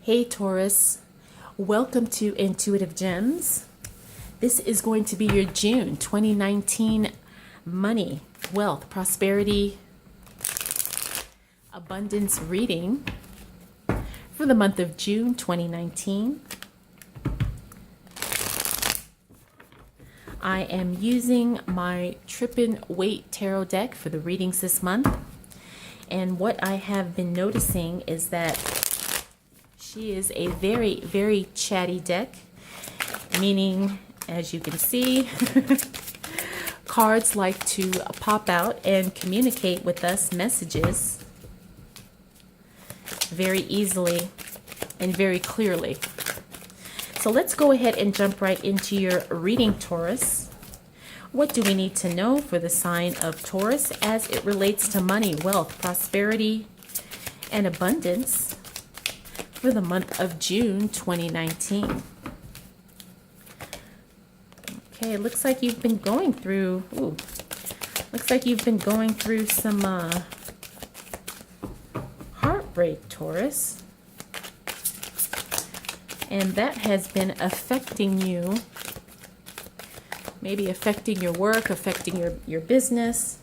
Hey Taurus, welcome to Intuitive Gems. This is going to be your June 2019 money, wealth, prosperity, abundance reading for the month of June 2019. I am using my Trippin' Weight Tarot deck for the readings this month. And what I have been noticing is that she is a very, very chatty deck, meaning, as you can see, cards like to pop out and communicate with us messages very easily and very clearly. So let's go ahead and jump right into your reading, Taurus. What do we need to know for the sign of Taurus as it relates to money, wealth, prosperity, and abundance for the month of June 2019? Okay, it looks like you've been going through, some heartbreak, Taurus. And that has been affecting you, maybe affecting your work, affecting your business,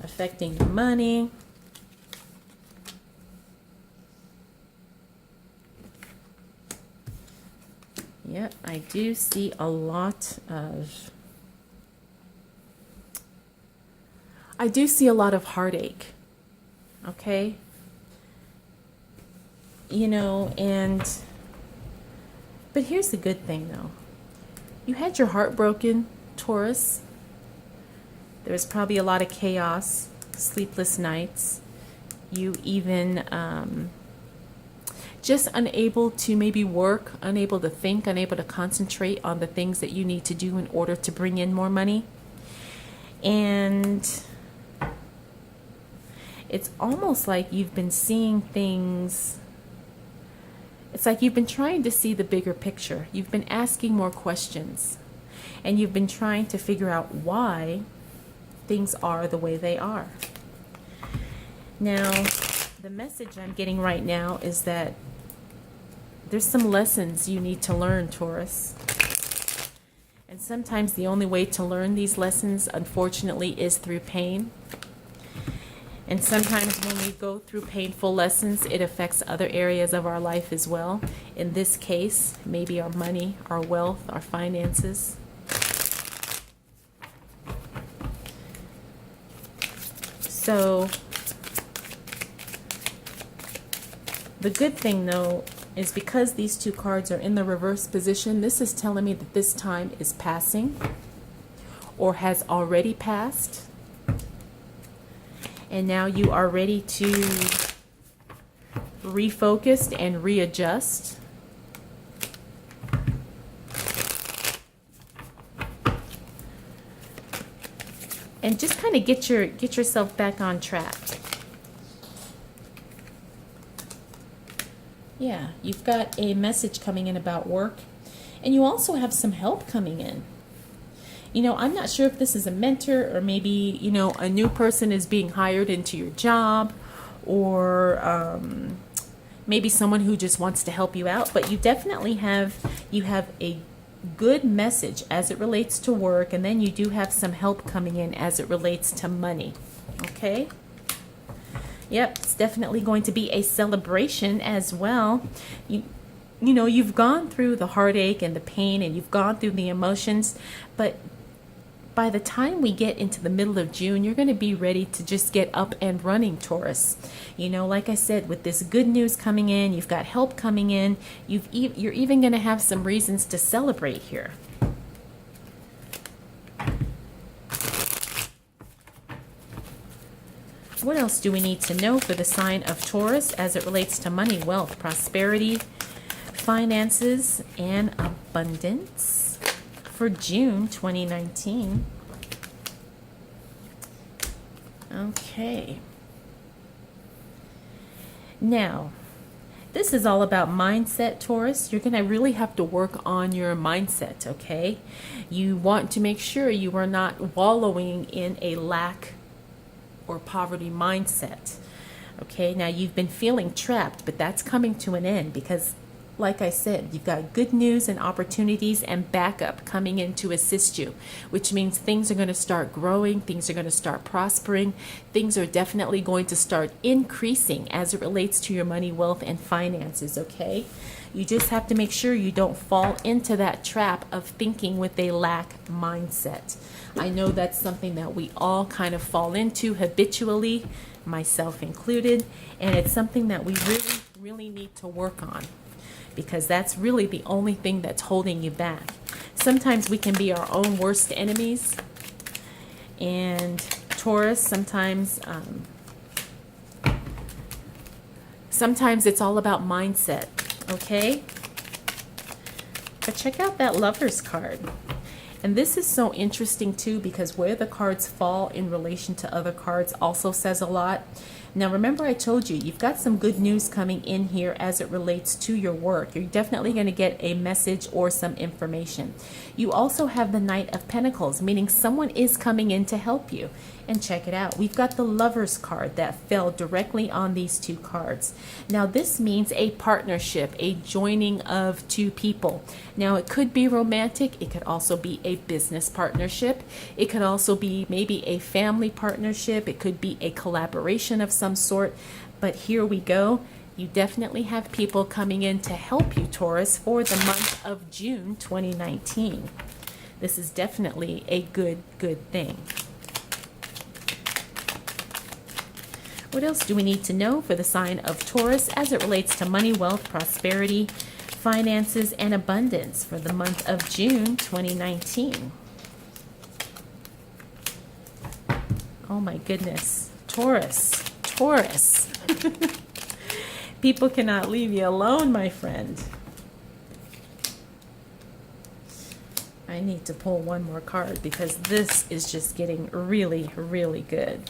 affecting your money. Yep, I do see a lot of heartache. Okay? But here's the good thing though. You had your heart broken, Taurus. There was probably a lot of chaos, sleepless nights. You even just unable to maybe work, unable to think, unable to concentrate on the things that you need to do in order to bring in more money. And it's almost like you've been seeing things. It's like you've been trying to see the bigger picture. You've been asking more questions. And you've been trying to figure out why things are the way they are. Now, the message I'm getting right now is that there's some lessons you need to learn, Taurus. And sometimes the only way to learn these lessons, unfortunately, is through pain. And sometimes when we go through painful lessons, it affects other areas of our life as well. In this case, maybe our money, our wealth, our finances. So the good thing, though, is because these two cards are in the reverse position, this is telling me that this time is passing or has already passed. And now you are ready to refocus and readjust. And just kind of get yourself back on track. Yeah, you've got a message coming in about work, and you also have some help coming in. I'm not sure if this is a mentor or maybe, a new person is being hired into your job, or maybe someone who just wants to help you out. But you definitely have a good message as it relates to work, and then you do have some help coming in as it relates to money. Okay? Yep, it's definitely going to be a celebration as well. You've gone through the heartache and the pain, and you've gone through the emotions, but by the time we get into the middle of June, you're going to be ready to just get up and running, Taurus. Like I said, with this good news coming in, you've got help coming in, you're even going to have some reasons to celebrate here. What else do we need to know for the sign of Taurus as it relates to money, wealth, prosperity, finances, and abundance for June 2019? Okay. Now, this is all about mindset, Taurus. You're going to really have to work on your mindset, okay? You want to make sure you are not wallowing in a lack or poverty mindset. Okay, now you've been feeling trapped, but that's coming to an end because, like I said, you've got good news and opportunities and backup coming in to assist you, which means things are going to start growing, things are going to start prospering, things are definitely going to start increasing as it relates to your money, wealth, and finances, okay? You just have to make sure you don't fall into that trap of thinking with a lack mindset. I know that's something that we all kind of fall into habitually, myself included, and it's something that we really need to work on, because that's really the only thing that's holding you back. Sometimes we can be our own worst enemies. And Taurus, sometimes it's all about mindset, okay? But check out that Lover's card. And this is so interesting too, because where the cards fall in relation to other cards also says a lot. Now, remember I told you, you've got some good news coming in here as it relates to your work. You're definitely going to get a message or some information. You also have the Knight of Pentacles, meaning someone is coming in to help you. And check it out. We've got the Lover's card that fell directly on these two cards. Now, this means a partnership, a joining of two people. Now, it could be romantic. It could also be a business partnership. It could also be maybe a family partnership. It could be a collaboration of some sort. But here we go. You definitely have people coming in to help you, Taurus, for the month of June 2019. This is definitely a good thing. What else do we need to know for the sign of Taurus as it relates to money, wealth, prosperity, finances, and abundance for the month of June 2019? Oh my goodness. Taurus. People cannot leave you alone, my friend. I need to pull one more card because this is just getting really good.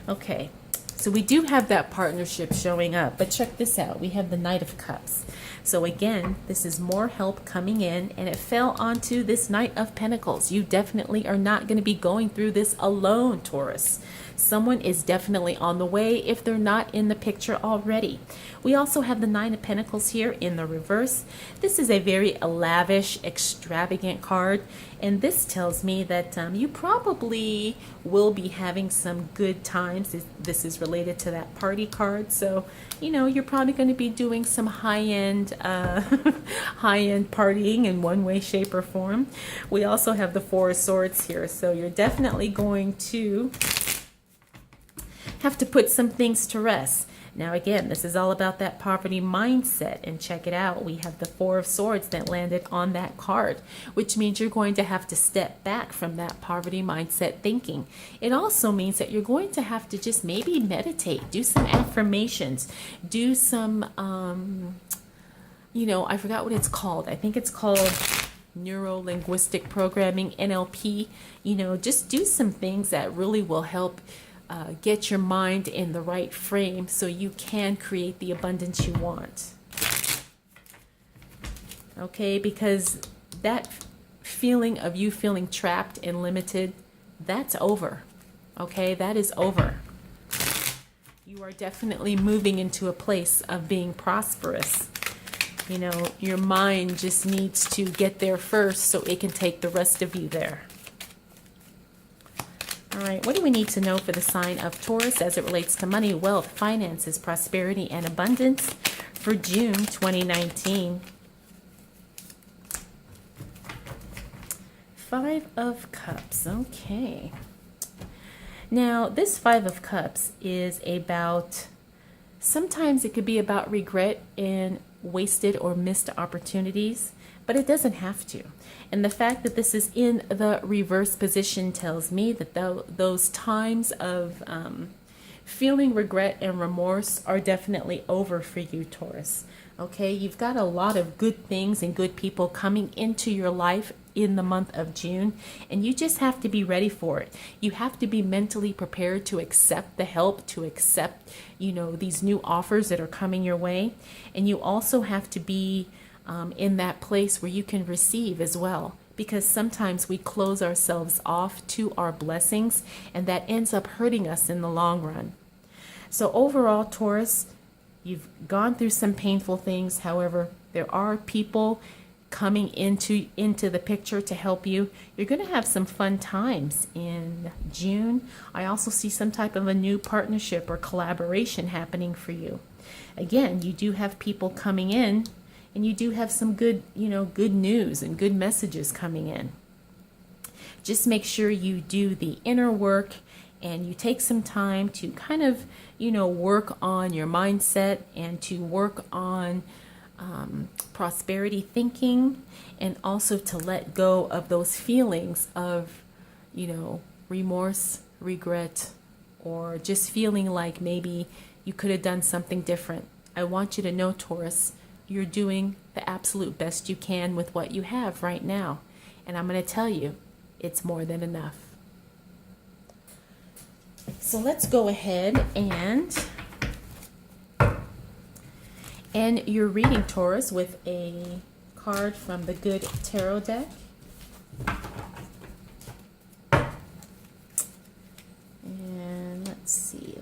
Okay, so we do have that partnership showing up, but check this out. We have the Knight of Cups. So again, this is more help coming in, and it fell onto this Knight of Pentacles. You definitely are not going to be going through this alone, Taurus. Someone is definitely on the way if they're not in the picture already. We also have the Nine of Pentacles here in the reverse. This is a very lavish, extravagant card, and this tells me that you probably will be having some good times. This is related to that party card, so you know you're probably going to be doing some high-end partying in one way, shape, or form. We also have the Four of Swords here, so you're definitely going to have to put some things to rest. Now again, this is all about that poverty mindset, and check it out. We have the Four of Swords that landed on that card, which means you're going to have to step back from that poverty mindset thinking. It also means that you're going to have to just maybe meditate, do some affirmations, do some, I forgot what it's called. I think it's called neuro-linguistic programming, NLP. Just do some things that really will help get your mind in the right frame so you can create the abundance you want. Okay, because that feeling of you feeling trapped and limited, that's over. Okay, that is over. You are definitely moving into a place of being prosperous. Your mind just needs to get there first so it can take the rest of you there. All right, what do we need to know for the sign of Taurus as it relates to money, wealth, finances, prosperity, and abundance for June 2019? Five of Cups, okay. Now, this Five of Cups is about, sometimes it could be about regret and wasted or missed opportunities, but it doesn't have to. And the fact that this is in the reverse position tells me that those times of feeling regret and remorse are definitely over for you, Taurus. Okay, you've got a lot of good things and good people coming into your life in the month of June, and you just have to be ready for it. You have to be mentally prepared to accept the help, to accept, these new offers that are coming your way. And you also have to be in that place where you can receive as well, because sometimes we close ourselves off to our blessings, and that ends up hurting us in the long run. So overall, Taurus, you've gone through some painful things. However, there are people coming into the picture to help you. You're going to have some fun times in June. I also see some type of a new partnership or collaboration happening for you. Again, you do have people coming in, and you do have some good, good news and good messages coming in. Just make sure you do the inner work and you take some time to kind of, work on your mindset and to work on prosperity thinking, and also to let go of those feelings of, remorse, regret, or just feeling like maybe you could have done something different. I want you to know, Taurus, you're doing the absolute best you can with what you have right now. And I'm going to tell you, it's more than enough. So let's go ahead and end your reading, Taurus, with a card from the Good Tarot deck. And let's see.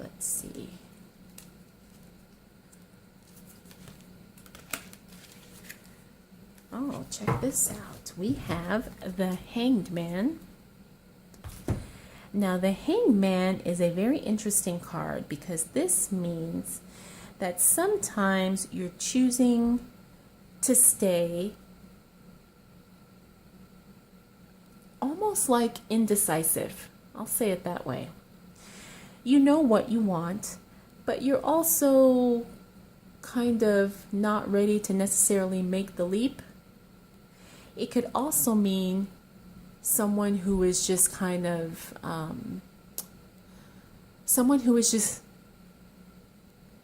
Oh, check this out. We have the Hanged Man. Now, the Hanged Man is a very interesting card because this means that sometimes you're choosing to stay almost like indecisive. I'll say it that way. You know what you want, but you're also kind of not ready to necessarily make the leap. It could also mean someone who is just kind of someone who is just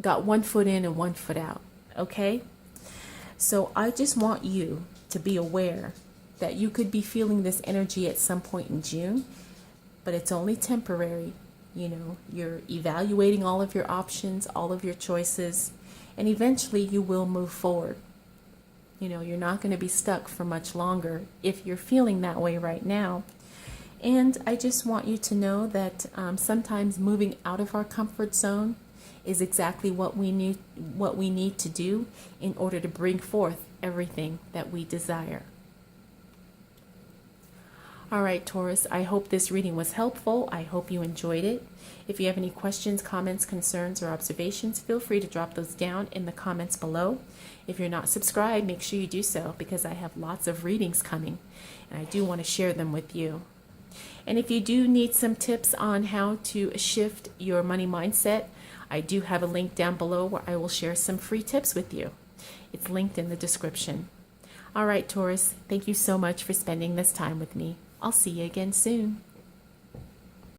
got one foot in and one foot out. Okay, so I just want you to be aware that you could be feeling this energy at some point in June, but it's only temporary. You're evaluating all of your options, all of your choices, and eventually you will move forward. You're not going to be stuck for much longer if you're feeling that way right now. And I just want you to know that sometimes moving out of our comfort zone is exactly what we need to do in order to bring forth everything that we desire. All right, Taurus, I hope this reading was helpful. I hope you enjoyed it. If you have any questions, comments, concerns, or observations, feel free to drop those down in the comments below. If you're not subscribed, make sure you do so because I have lots of readings coming and I do want to share them with you. And if you do need some tips on how to shift your money mindset, I do have a link down below where I will share some free tips with you. It's linked in the description. All right, Taurus, thank you so much for spending this time with me. I'll see you again soon.